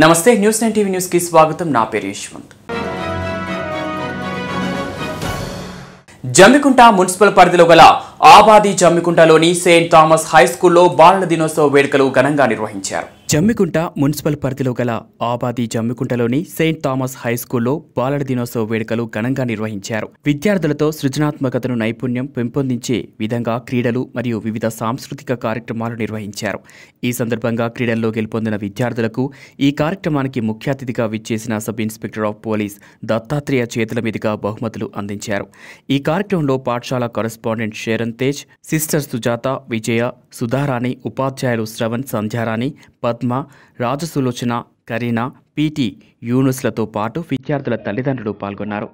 నమస్తే news 9 TV news కి స్వాగతం. నా పేరు యశ్వంత్. జమ్మికుంట మున్సిపల్ పరిధిలో గల ఆబాది జమ్మికుంటలోని సెయింట్ థామస్ హై స్కూల్లో బాలల దినోత్సవ వేడుకలు ఘనంగా నిర్వహించారు. జమ్మికుంట మున్సిపల్ పరిధిలో గల ఆబాది జమ్మికుంటలోని సెయింట్ థామస్ హై స్కూల్లో బాలల దినోత్సవ వేడుకలు ఘనంగా నిర్వహించారు. విద్యార్థులతో సృజనాత్మకతను నైపుణ్యం పెంపొందించే విధంగా క్రీడలు మరియు వివిధ సాంస్కృతిక కార్యక్రమాలు నిర్వహించారు. ఈ సందర్భంగా క్రీడల్లో గెలుపొందిన విద్యార్థులకు ఈ కార్యక్రమానికి ముఖ్య అతిథిగా విచ్చేసిన sub inspector of police Dattatreya చేతుల మీదుగా బహుమతులు అందించారు. ఈ కార్యక్రమంలో పాఠశాల కరెస్పాండెంట్ శరణ్ తేజ్, సిస్టర్ సుజాత, విజయ, సుధారాణి, ఉపాధ్యాయులు శ్రవణ్, సంధ్యారాణి, పద్మ, రాజసులోచన, కరీనా, పీటీ యూనుస్లతో పాటు విద్యార్థుల తల్లిదండ్రులు పాల్గొన్నారు.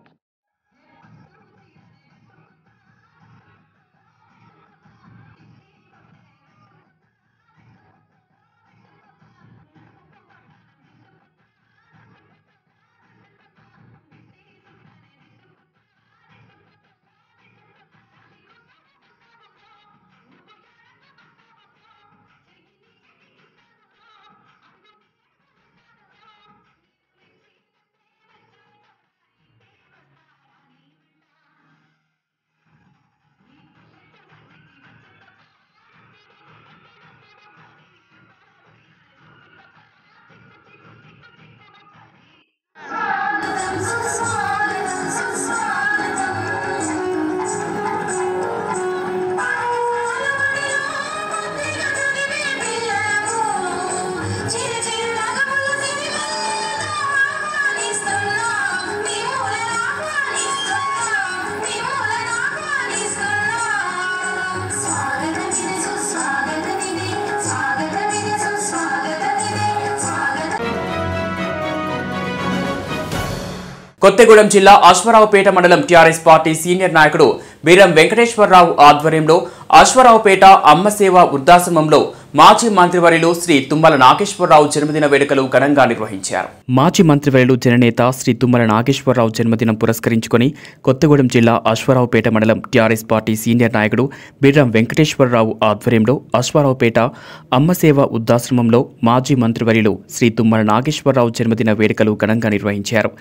కొత్తగూడెం జిల్లా అశ్వారావుపేట మండలం టీఆర్ఎస్ పార్టీ సీనియర్ నాయకుడు బీరం వెంకటేశ్వరరావు ఆధ్వర్యంలో అశ్వారావుపేట అమ్మసేవ వృద్ధాశ్రమంలో మాజీ మంత్రివర్యులు శ్రీ తుమ్మల నాగేశ్వరరావు జన్మదిన వేడుకలు ఘనంగా నిర్వహించారు. మాజీ మంత్రివర్యులు జననేత శ్రీ తుమ్మల నాగేశ్వరరావు జన్మదినం పురస్కరించుకుని కొత్తగూడెం జిల్లా అశ్వారావుపేట మండలం టీఆర్ఎస్ పార్టీ సీనియర్ నాయకుడు బీరం వెంకటేశ్వరరావు ఆధ్వర్యంలో అశ్వారావుపేట అమ్మసేవ వృద్ధాశ్రమంలో మాజీ మంత్రివర్యులు శ్రీ తుమ్మల నాగేశ్వరరావు జన్మదిన వేడుకలు ఘనంగా నిర్వహించారు.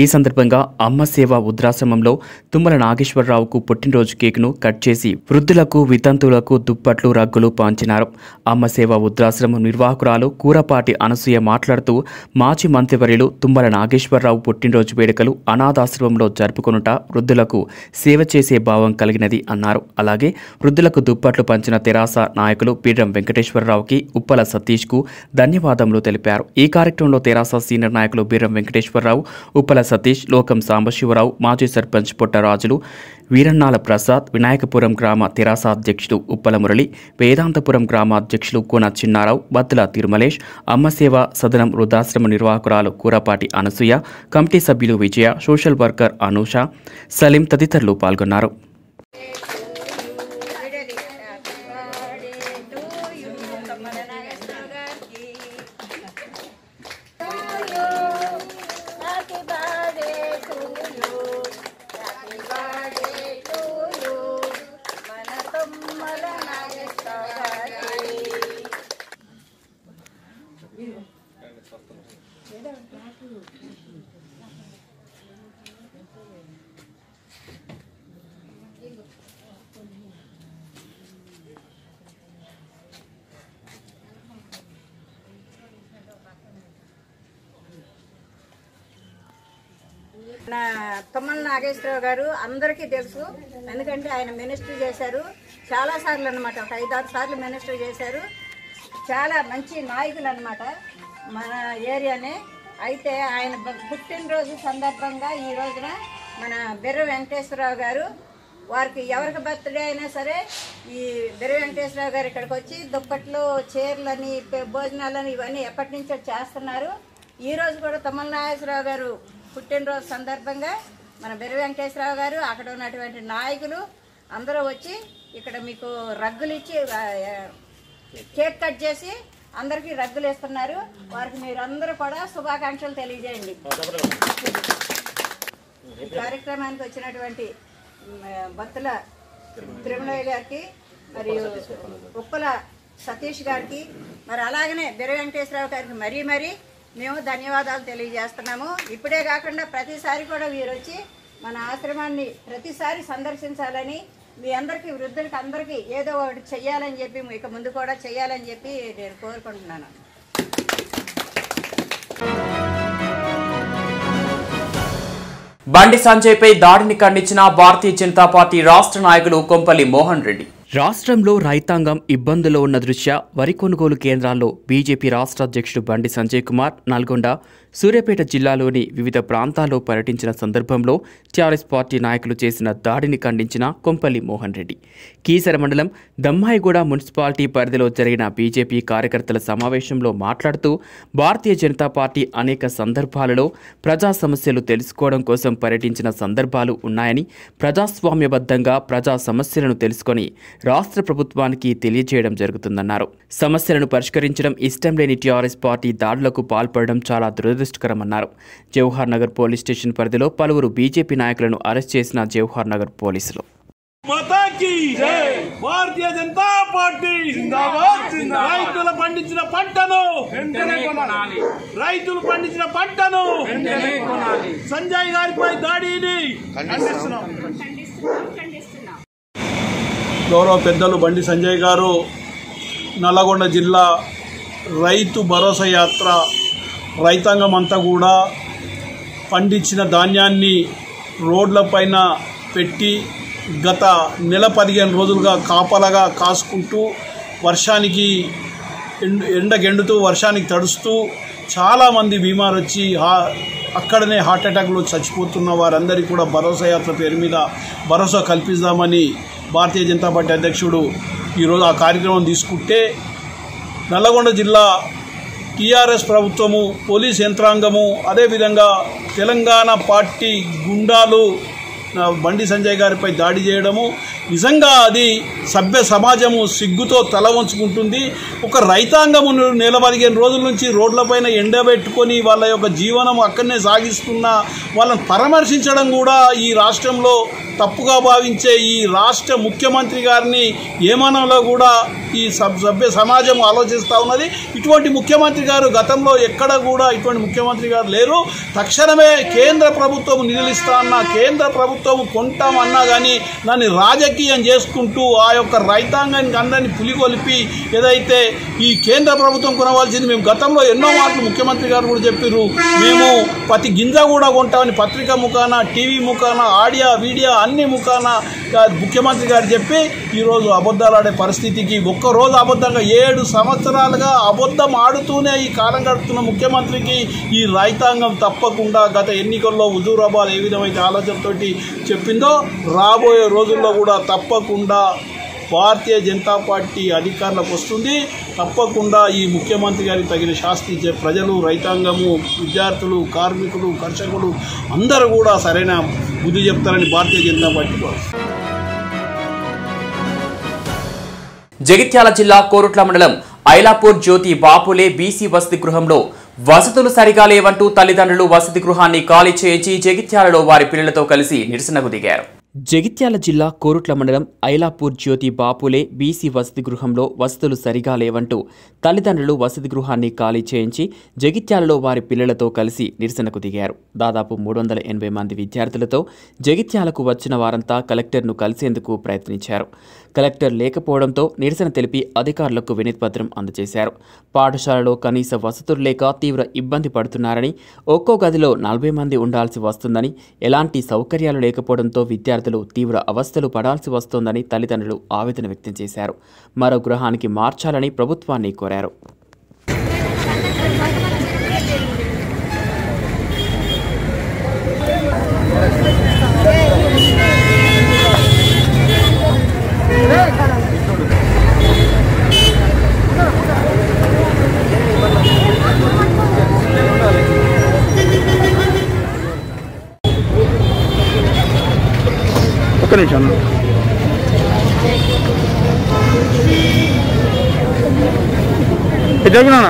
ఈ సందర్భంగా అమ్మసేవ వృద్ధాశ్రమంలో తుమ్మల నాగేశ్వరరావుకు పుట్టినరోజు కేకును కట్ చేసి వృద్ధులకు, వితంతువులకు దుప్పట్లు, రగ్గులు పంచినారు. అమ్మసేవ వృద్ధాశ్రమం నిర్వాహకురాలు కూరపాటి అనసూయ మాట్లాడుతూ మాజీ మంత్రివర్యులు తుమ్మల నాగేశ్వరరావు పుట్టినరోజు వేడుకలు అనాథాశ్రమంలో జరుపుకొనుట వృద్ధులకు సేవ చేసే భావం కలిగినది అన్నారు. అలాగే వృద్ధులకు దుప్పట్లు పంచిన తెరాస నాయకులు బీరం వెంకటేశ్వరరావుకి, ఉప్పల సతీష్కు ధన్యవాదములు తెలిపారు. ఈ కార్యక్రమంలో తెరాస సీనియర్ నాయకులు బీరం వెంకటేశ్వరరావు, ఉప్పల సతీష్, లోకం సాంబశివరావు, మాజీ సర్పంచ్ పొట్టరాజులు, వీరన్నాల ప్రసాద్, వినాయకపురం గ్రామ తెరాస అధ్యక్షుడు ఉప్పల మురళి, వేదాంతపురం గ్రామ అధ్యక్షులు కోన చిన్నారావు, బత్తుల తిరుమలేష్, అమ్మసేవ సదనం వృద్ధాశ్రమ నిర్వాహకురాలు కూరపాటి అనసూయ, కమిటీ సభ్యులు విజయ, సోషల్ వర్కర్ అనూష, సలీం తదితరులు పాల్గొన్నారు. తుమ్మల నాగేశ్వరరావు గారు అందరికీ తెలుసు. ఎందుకంటే ఆయన మినిస్టర్ చేశారు చాలా సార్లు అనమాట, ఒక 5-6 సార్లు మినిస్టర్ చేశారు. చాలా మంచి నాయకులు అనమాట మన ఏరియానే. అయితే ఆయన పుట్టినరోజు సందర్భంగా ఈ రోజున మన బీరం వెంకటేశ్వరరావు గారు వారికి ఎవరికి బర్త్డే అయినా సరే ఈ బీరం వెంకటేశ్వరరావు గారు ఇక్కడికి వచ్చి దుప్పట్లు, చీరలని, భోజనాలని ఇవన్నీ ఎప్పటి నుంచో చేస్తున్నారు. ఈరోజు కూడా తుమ్మల నాగేశ్వరరావు గారు పుట్టినరోజు సందర్భంగా మన బీరం వెంకటేశ్వరరావు గారు, అక్కడ ఉన్నటువంటి నాయకులు అందరూ వచ్చి ఇక్కడ మీకు రగ్గులు ఇచ్చి కేక్ కట్ చేసి అందరికీ రగ్గులు ఇస్తున్నారు. వారికి మీరందరూ కూడా శుభాకాంక్షలు తెలియజేయండి. ఈ కార్యక్రమానికి వచ్చినటువంటి బత్తుల తిరుమలయ్య గారికి మరియు ఉప్పల సతీష్ గారికి మరి అలాగనే బీరం వెంకటేశ్వరరావు గారికి మరీ మేము ధన్యవాదాలు తెలియజేస్తున్నాము. ఇప్పుడే కాకుండా ప్రతిసారి కూడా వీరు వచ్చి మన ఆశ్రమాన్ని ప్రతిసారి సందర్శించాలని, మీ అందరికీ వృద్ధులకి అందరికీ ఏదో ఒకటి చెయ్యాలని చెప్పి, ఇక ముందు కూడా చెయ్యాలని చెప్పి నేను కోరుకుంటున్నాను. బండి సంజయ్పై దాడిని ఖండించిన భారతీయ జనతా పార్టీ రాష్ట్ర నాయకులు కొంపల్లి మోహన్ రెడ్డి. రాష్ట్రంలో రైతాంగం ఇబ్బందుల్లో ఉన్న దృష్ట్యా వరి కొనుగోలు కేంద్రాల్లో బీజేపీ రాష్ట్ర అధ్యక్షుడు బండి సంజయ్ కుమార్ నల్గొండ, సూర్యాపేట జిల్లాలోని వివిధ ప్రాంతాల్లో పర్యటించిన సందర్భంలో టీఆర్ఎస్ పార్టీ నాయకులు చేసిన దాడిని ఖండించిన కొంపల్లి మోహన్ రెడ్డి కీసర మండలం దమ్మాయిగూడ మున్సిపాలిటీ పరిధిలో జరిగిన బీజేపీ కార్యకర్తల సమావేశంలో మాట్లాడుతూ భారతీయ జనతా పార్టీ అనేక సందర్భాలలో ప్రజా సమస్యలు తెలుసుకోవడం కోసం పర్యటించిన సందర్భాలు ఉన్నాయని, ప్రజాస్వామ్యబద్ధంగా ప్రజా సమస్యలను తెలుసుకొని రాష్ట్ర ప్రభుత్వానికి తెలియజేయడం జరుగుతుందన్నారు. సమస్యలను పరిష్కరించడం ఇష్టం లేని టీఆర్ఎస్ పార్టీ దాడులకు పాల్పడడం చాలా దురదృష్టకరమన్నారు. జవహర్ నగర్ పోలీస్ స్టేషన్ పరిధిలో పలువురు బీజేపీ నాయకులను అరెస్ట్ చేసిన జవహర్ నగర్ పోలీసులు. భారతీయ జనతా పార్టీ రైతులు పండించిన పంటను సంజయ్ గారిపై దాడిని గౌరవ పెద్దలు బండి సంజయ్ గారు నల్లగొండ జిల్లా రైతు భరోసా యాత్ర రైతాంగం అంతా కూడా పండించిన ధాన్యాన్ని రోడ్లపైన పెట్టి గత నెల 15 రోజులుగా కాపలాగా కాసుకుంటూ వర్షానికి ఎండగెండుతూ వర్షానికి తడుస్తూ చాలామంది బీమారు వచ్చి అక్కడనే హార్ట్ అటాక్లో చచ్చిపోతున్న వారందరికీ కూడా భరోసా యాత్ర పేరు మీద భరోసా కల్పిద్దామని భారతీయ జనతా పార్టీ అధ్యక్షుడు ఈరోజు ఆ కార్యక్రమం తీసుకుంటే నల్లగొండ జిల్లా టీఆర్ఎస్ ప్రభుత్వము, పోలీస్ యంత్రాంగము, అదేవిధంగా తెలంగాణ పార్టీ గుండాలు బండి సంజయ్ గారిపై దాడి చేయడము నిజంగా అది సభ్య సమాజము సిగ్గుతో తల వంచుకుంటుంది. ఒక రైతాంగము నెల 15 రోజుల నుంచి రోడ్లపైన ఎండబెట్టుకొని వాళ్ళ యొక్క జీవనం అక్కడనే సాగిస్తున్న వాళ్ళని పరామర్శించడం కూడా ఈ రాష్ట్రంలో తప్పుగా భావించే ఈ రాష్ట్ర ముఖ్యమంత్రి గారిని ఏమనాలో కూడా ఈ సభ్య సమాజం ఆలోచిస్తూ ఉన్నది. ఇటువంటి ముఖ్యమంత్రి గారు గతంలో ఎక్కడ కూడా ఇటువంటి ముఖ్యమంత్రి గారు లేరు. తక్షణమే కేంద్ర ప్రభుత్వం నిధులిస్తా అన్నా, కేంద్ర ప్రభుత్వం కొంటామన్నా కానీ దాన్ని రాజకీయం చేసుకుంటూ ఆ యొక్క రైతాంగానికి అందరినీ పులిగొలిపి ఏదైతే ఈ కేంద్ర ప్రభుత్వం కొనవలసింది, మేము గతంలో ఎన్నో మాటలు ముఖ్యమంత్రి గారు కూడా చెప్పారు, మేము ప్రతి గింజ కూడా కొంటామని పత్రిక ముఖాన, టీవీ ముఖాన, ఆడియో వీడియో అన్ని ముఖాన ముఖ్యమంత్రి గారు చెప్పి ఈరోజు అబద్ధాలు ఆడే పరిస్థితికి, ఒక్కరోజు అబద్ధంగా 7 సంవత్సరాలుగా అబద్ధం ఆడుతూనే ఈ కాలం గడుపుతున్న ముఖ్యమంత్రికి ఈ రైతాంగం తప్పకుండా గత ఎన్నికల్లో హుజూరాబాద్ ఏ విధమైతే ఆలోచనతోటి చెప్పిందో రాబోయే రోజుల్లో కూడా తప్పకుండా భారతీయ జనతా పార్టీ అధికారులకు వస్తుంది. తప్పకుండా ఈ ముఖ్యమంత్రి గారికి తగిన శాస్తి ఇచ్చే ప్రజలు, రైతాంగము, విద్యార్థులు, కార్మికులు, కర్షకులు అందరూ కూడా సరైన బుద్ధి చెప్తారని భారతీయ జనతా పార్టీ భావిస్తుంది. జగిత్యాల జిల్లా కోరుట్ల మండలం ఐలాపూర్ జ్యోతి బాపులే బీసీ వసతి గృహంలో వసతులు సరిగా లేవంటూ తల్లిదండ్రులు వసతి గృహాన్ని ఖాళీ చేయించి జగిత్యాలలో వారి పిల్లలతో కలిసి నిరసనకు దిగారు. జగిత్యాల జిల్లా కోరుట్ల మండలం ఐలాపూర్ జ్యోతి బాపులే బీసీ వసతి గృహంలో వసతులు సరిగా లేవంటూ తల్లిదండ్రులు వసతి గృహాన్ని ఖాళీ చేయించి జగిత్యాలలో వారి పిల్లలతో కలిసి నిరసనకు దిగారు. దాదాపు 380 మంది విద్యార్థులతో జగిత్యాలకు వచ్చిన వారంతా కలెక్టర్ను కలిసేందుకు ప్రయత్నించారు. కలెక్టర్ లేకపోవడంతో నిరసన తెలిపి అధికారులకు వినతిపత్రం అందజేశారు. పాఠశాలలో కనీస వసతులు లేక తీవ్ర ఇబ్బంది పడుతున్నారని, ఒక్కో గదిలో 40 మంది ఉండాల్సి వస్తుందని, ఎలాంటి సౌకర్యాలు లేకపోవడంతో విద్యార్థులు తీవ్ర అవస్థలు పడాల్సి వస్తోందని తల్లిదండ్రులు ఆవేదన వ్యక్తం చేశారు. మరో గృహానికి మార్చాలని ప్రభుత్వాన్ని కోరారు. ఒక్క నిమిషం జరుగునా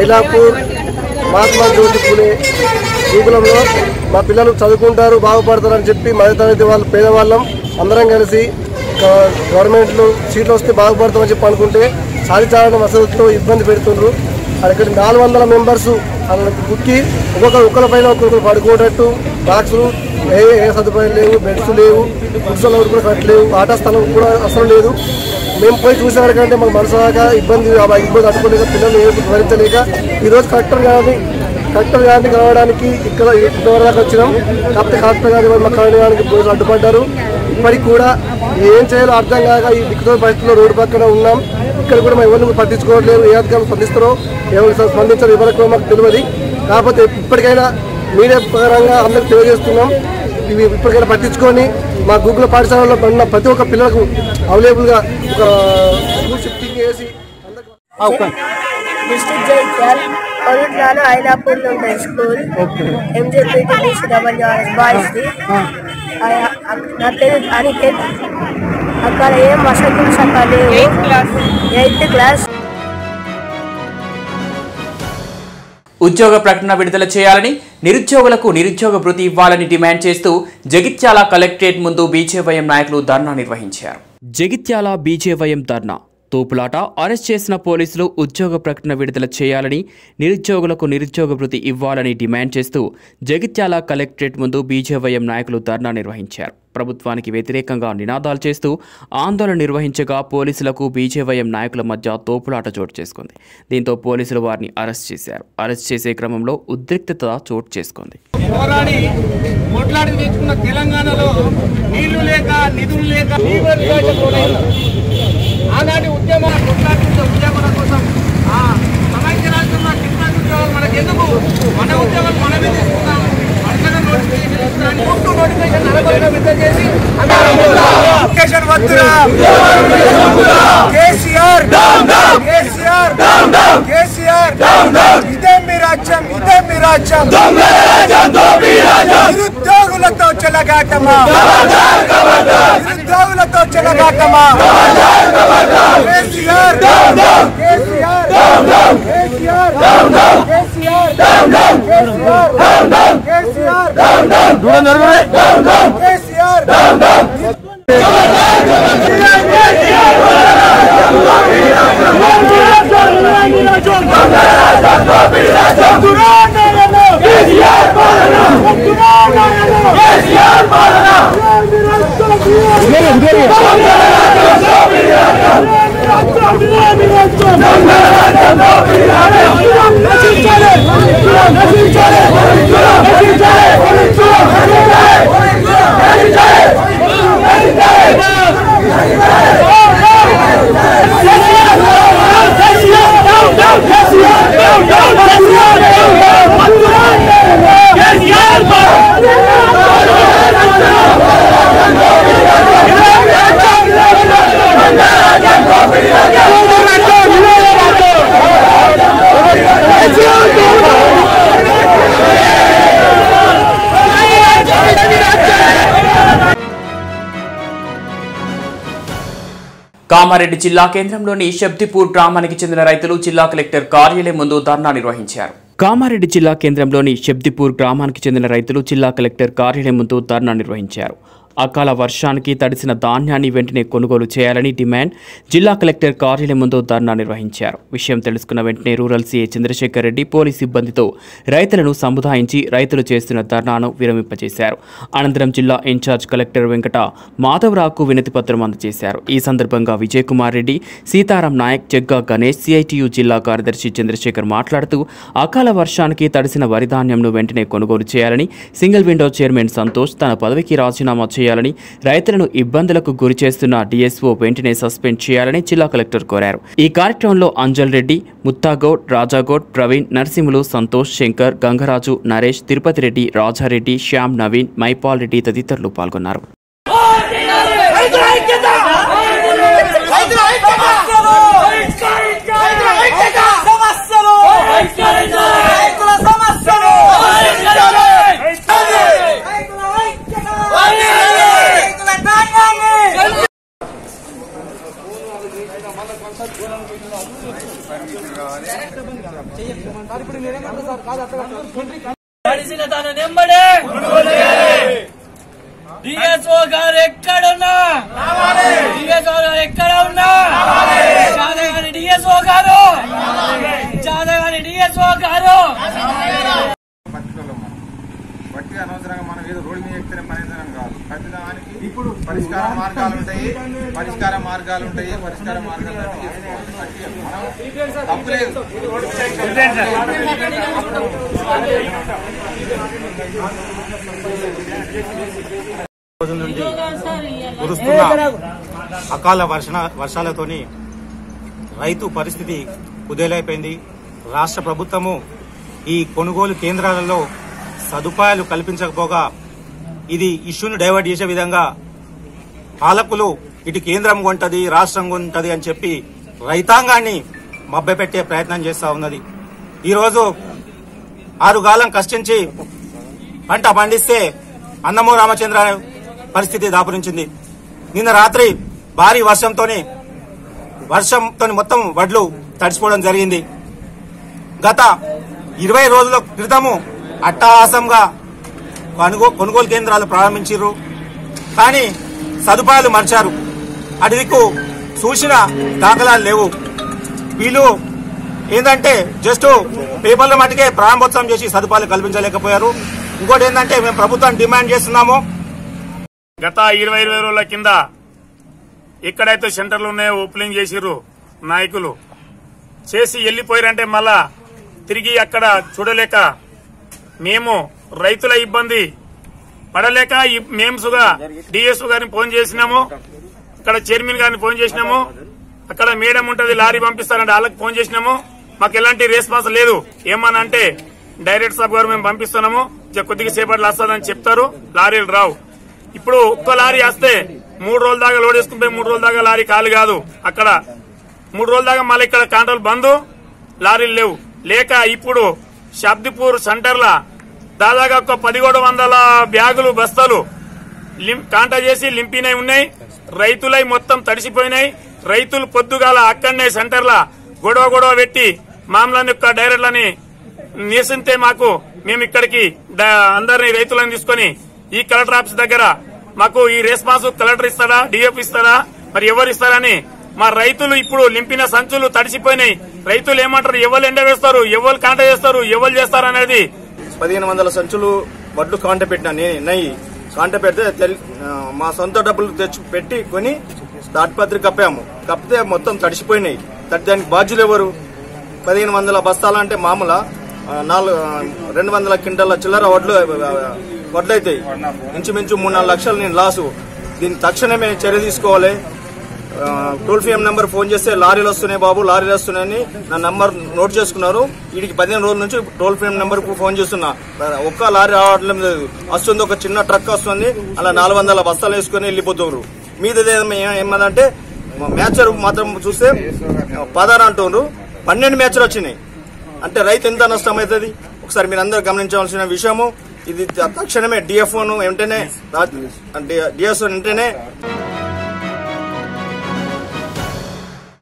ఐలాపూర్ మహాత్మా జ్యోతి పూలే గురుకులంలో మా పిల్లలు చదువుకుంటారు, బాగుపడతారని చెప్పి మధ్యతరగతి వాళ్ళు పేదవాళ్ళం అందరం కలిసి గవర్నమెంట్లో సీట్లు వస్తే బాగుపడతామని చెప్పి అనుకుంటే సాధించాలని వసతులతో ఇబ్బంది పెడుతున్నారు. అక్కడ 400 మెంబర్స్ కుక్కి ఒక్కొక్కరి పైన ఒక్కొక్కరు పడుకోవటట్టు బాక్సులు ఏ సదుపాయాలు లేవు, బెడ్స్ లేవు, పురుషుల కూడా కట్టలేవు, ఆటా స్థలం కూడా అసలు లేదు. మేము పోయి చూసేవారికంటే మాకు మనసుగా ఇబ్బంది అడ్డుకోలేక పిల్లలు భరించలేక ఈరోజు కలెక్టర్ గారిని కలవడానికి ఇక్కడ ఇంతవరకు వచ్చినాం. కాకపోతే కలెక్టర్ గారి మా కలవడానికి పోలీసులు అడ్డుపడ్డారు. ఇప్పటికి కూడా ఏం చేయాలో అర్థం కాక ఈ దిక్కుతో పరిస్థితుల్లో రోడ్డు పక్కన ఉన్నాం. ఇక్కడ కూడా మా ఎవరిని పట్టించుకోవట్లేదు. ఏ అధికారులు స్పందిస్తారో ఎవరు స్పందించారో ఎవరికి మాకు తెలియదు. కాకపోతే ఇప్పటికైనా మీడియా పరంగా అందరికి తెలియజేస్తున్నాం, ఇవి ఇప్పటికైనా పట్టించుకొని మా గూగుల్ పాఠశాలలో ఉన్న ప్రతి ఒక్క పిల్లలకు అవైలబుల్గా ఒక స్కూల్ షిఫ్టింగ్ చేసి డిస్ట్రిక్ట్ జైత్యాల్ కొరుట్లాలో ఐలాపూర్లో ఉంటుంది స్కూల్. MJPTDCRS బాయ్స్ది. నా పేరు అనికేత్. అక్కడ ఏం వసతులు సరిగ్గా లేవు. 8th class. ఉద్యోగ ప్రకటన విడుదల చేయాలని, నిరుద్యోగులకు నిరుద్యోగ భృతి ఇవ్వాలని డిమాండ్ చేస్తూ జగిత్యాల కలెక్టరేట్ ముందు బీజేవైఎం నాయకులు ధర్నా నిర్వహించారు. జగిత్యాల బీజేవైఎం ధర్నా తోపులాట, అరెస్ట్ చేసిన పోలీసులు ఉద్యోగ ప్రకటన విడుదల చేయాలని, నిరుద్యోగులకు నిరుద్యోగ భృతి ఇవ్వాలని డిమాండ్ చేస్తూ జగిత్యాల కలెక్టరేట్ ముందు బీజేవైఎం నాయకులు ధర్నా నిర్వహించారు. ప్రభుత్వానికి వ్యతిరేకంగా నినాదాలు చేస్తూ ఆందోళన నిర్వహించగా పోలీసులకు బీజేవైఎం నాయకుల మధ్య తోపులాట చోటు చేసుకుంది. దీంతో పోలీసులు వారిని అరెస్ట్ చేశారు. అరెస్ట్ చేసే క్రమంలో ఉద్రిక్తత చోటు చేసుకుంది. తెలంగాణలో నీళ్లు లేక నిధులు లేక ఆనాటి ఉద్యమాల కోసం సమైక్యరాజ్యంలో కిసాన్ ఉద్యోగాలు మనకెందుకు, మన ఉద్యోగాలు మనమే తీసుకున్నాము. ఇదే మీ రాజ్యం, ఇదే మీ రాజ్యం. నిరుద్యోగులతో చెలగాటమా, నిరుద్యోగులతో చెలగాటమా. కేసీఆర్ కామారెడ్డి జిల్లా కేంద్రంలోని శబ్దిపూర్ గ్రామానికి చెందిన రైతులు జిల్లా కలెక్టర్ కార్యాలయం ముందు ధర్నా నిర్వహించారు. కామారెడ్డి జిల్లా కేంద్రంలోని శబ్దిపూర్ గ్రామానికి చెందిన రైతులు జిల్లా కలెక్టర్ కార్యాలయం ముందు ధర్నా నిర్వహించారు. అకాల వర్షానికి తడిసిన ధాన్యాన్ని వెంటనే కొనుగోలు చేయాలని డిమాండ్ జిల్లా కలెక్టర్ కార్యాలయం ముందు ధర్నా నిర్వహించారు. విషయం తెలుసుకున్న వెంటనే rural CA Chandrashekar Reddy police సిబ్బందితో రైతులను సముదాయించి రైతులు చేస్తున్న ధర్నాను విరమింపజేశారు. అనంతరం జిల్లా ఇన్ఛార్జ్ కలెక్టర్ వెంకట మాధవరావుకు వినతి పత్రం అందజేశారు. ఈ సందర్భంగా విజయ్ కుమార్ రెడ్డి, సీతారాం నాయక్, జగ్గా గణేష్, సిఐటియు జిల్లా కార్యదర్శి చంద్రశేఖర్ మాట్లాడుతూ అకాల వర్షానికి తడిసిన వరి ధాన్యంను వెంటనే కొనుగోలు చేయాలని, సింగిల్ విండో చైర్మన్ సంతోష్ తన పదవికి రాజీనామా చేయాలని, రైతులను ఇబ్బందులకు గురి చేస్తున్న డిఎస్ఓ వెంటనే సస్పెండ్ చేయాలని జిల్లా కలెక్టర్ కోరారు. ఈ కార్యక్రమంలో అంజల్ రెడ్డి, ముత్తాగౌడ్, రాజాగౌడ్, ప్రవీణ్, నరసింహులు, సంతోష్, శంకర్, గంగరాజు, నరేష్, తిరుపతి రెడ్డి, రాజారెడ్డి, శ్యామ్, నవీన్, మైపాల్ రెడ్డి తదితరులు పాల్గొన్నారు. డిఎస్ఓ గారు ఎక్కడున్నా డిఎస్ఓ గారు ఎక్కడ ఉన్నా జాదగారి డిఎస్ఓ గారు జాదగారి డిఎస్ఓ గారు బట్టి అనవసరంగా మనం ఏదో రోడ్డు మీద ఎక్కితే పనిచేయడం కాదు. ప్రతిదానికి ఇప్పుడు పరిష్కార మార్గాలు ఉంటాయి. పరిష్కార మార్గాలు తప్పులేదు. రోజు నుండి కురుస్తున్న అకాల వర్షాలతోని రైతు పరిస్థితి కుదేలైపోయింది. రాష్ట్ర ప్రభుత్వము ఈ కొనుగోలు కేంద్రాలలో సదుపాయాలు కల్పించకపోగా ఇది ఇష్యూను డైవర్ట్ చేసే విధంగా పాలకులు ఇటు కేంద్రం కొంటది రాష్ట్రం కొంటది అని చెప్పి రైతాంగాన్ని మభ్యపెట్టే ప్రయత్నం చేస్తా ఉన్నది. ఈరోజు 6 గాలం కష్టించి పంట పండిస్తే అన్నమో రామచంద్ర పరిస్థితి దాపురించింది. నిన్న రాత్రి భారీ వర్షంతో మొత్తం వడ్లు తడిసిపోవడం జరిగింది. గత 20 రోజుల క్రితము అట్టహాసంగా కొనుగోలు కేంద్రాలు ప్రారంభించారు, కానీ సదుపాయాలు మర్చారు. అటుదిక్కు చూసిన దాఖలాలు లేవు. వీళ్ళు ఏంటంటే జస్ట్ పేపర్ల మటుకే ప్రారంభోత్సవం చేసి సదుపాయాలు కల్పించలేకపోయారు. ఇంకోటి ఏంటంటే మేము ప్రభుత్వాన్ని డిమాండ్ చేస్తున్నాము. గత 20 రోజుల కింద ఎక్కడైతే సెంటర్లు ఉన్నాయో ఓపెనింగ్ చేసిర్రు నాయకులు చేసి వెళ్లిపోయారంటే మళ్ళా తిరిగి అక్కడ చూడలేక మేము రైతుల ఇబ్బంది పడలేక మేము డిఎస్ఓ గారిని ఫోన్ చేసినాము, అక్కడ చైర్మన్ గారిని ఫోన్ చేసినాము, అక్కడ మేడం ఉంటది లారీ పంపిస్తారంటే వాళ్ళకి ఫోన్ చేసినాము. మాకు ఎలాంటి రెస్పాన్స్ లేదు. ఏమని అంటే డైరెక్టర్ సాబ్ గారు మేము పంపిస్తున్నాము, కొద్దిగా సేపట్లో వస్తుందని చెప్తారు, లారీలు రావు. ఇప్పుడు ఒక్క లారీ వస్తే 3 రోజుల దాకా లోడ్ వేసుకుంటే 3 రోజుల దాకా లారీ ఖాళీ కాదు. అక్కడ 3 రోజుల దాకా మళ్ళీ ఇక్కడ కాంట్రోల్ బంద్, లారీలు లేవు. లేక ఇప్పుడు షాబ్దిపూర్ సెంటర్ల దాదాగా ఒక 1700 బ్యాగులు బస్తాలు కాంటా చేసి లింపినై ఉన్నాయి. రైతులై మొత్తం తడిసిపోయినాయి. రైతులు పొద్దుగాల అక్కడనే సెంటర్ల గొడవ పెట్టి మామూలని యొక్క డైరెక్టర్లని నిరసిస్తే మేము ఇక్కడికి అందరినీ రైతులను తీసుకుని ఈ కలెక్టర్ ఆఫీస్ దగ్గర మాకు ఈ రెస్పాన్స్ కలెక్టర్ ఇస్తారా, డిఎఫ్ ఇస్తారా, మరి ఎవరు ఇస్తారని మా రైతులు ఇప్పుడు లింపిన సంచులు తడిసిపోయినాయి. రైతులు ఏమంటారు, ఎవరు ఎండ వేస్తారు, ఎవరు కాంట చేస్తారు, ఎవరు చేస్తారు అనేది 1500 సంచులు వడ్లు కాంట పెట్టినా కాంట పెడితే మా సొంత డబ్బులు తెచ్చి పెట్టి కొని తాటిపత్రి కప్పితే మొత్తం తడిసిపోయినాయి. దానికి బాధ్యులు ఎవరు? 1500 బస్తాలంటే మామూలు 200 క్వింటాల చిల్లర వడ్లు అవుతాయి. ఇంచుమించు 3-4 లక్షలు నేను లాసు. దీన్ని తక్షణమే చర్య తీసుకోవాలి. టోల్ ఫ్రీ నెంబర్ ఫోన్ చేస్తే లారీలు వస్తున్నాయి బాబు, లారీలు వస్తున్నాయని నా నంబర్ నోట్ చేసుకున్నారు. వీడికి 15 రోజుల నుంచి టోల్ ఫ్రీ నెంబర్ ఫోన్ చేస్తున్నా, ఒక్క లారీ రావడం లేదు. వస్తుంది ఒక చిన్న ట్రక్ వస్తుంది, అలా 400 బస్తాలు వేసుకుని వెళ్ళిపోతున్నారు. మీది ఏమదంటే మ్యాచర్ మాత్రం చూస్తే 16 అంటున్నారు, 12 మ్యాచ్లు వచ్చినాయి. అంటే రైతు ఎంత నష్టం అవుతుంది ఒకసారి మీరు అందరూ గమనించవలసిన విషయము. ఇది తక్షణమే డిఎఫ్ఓను వెంటనే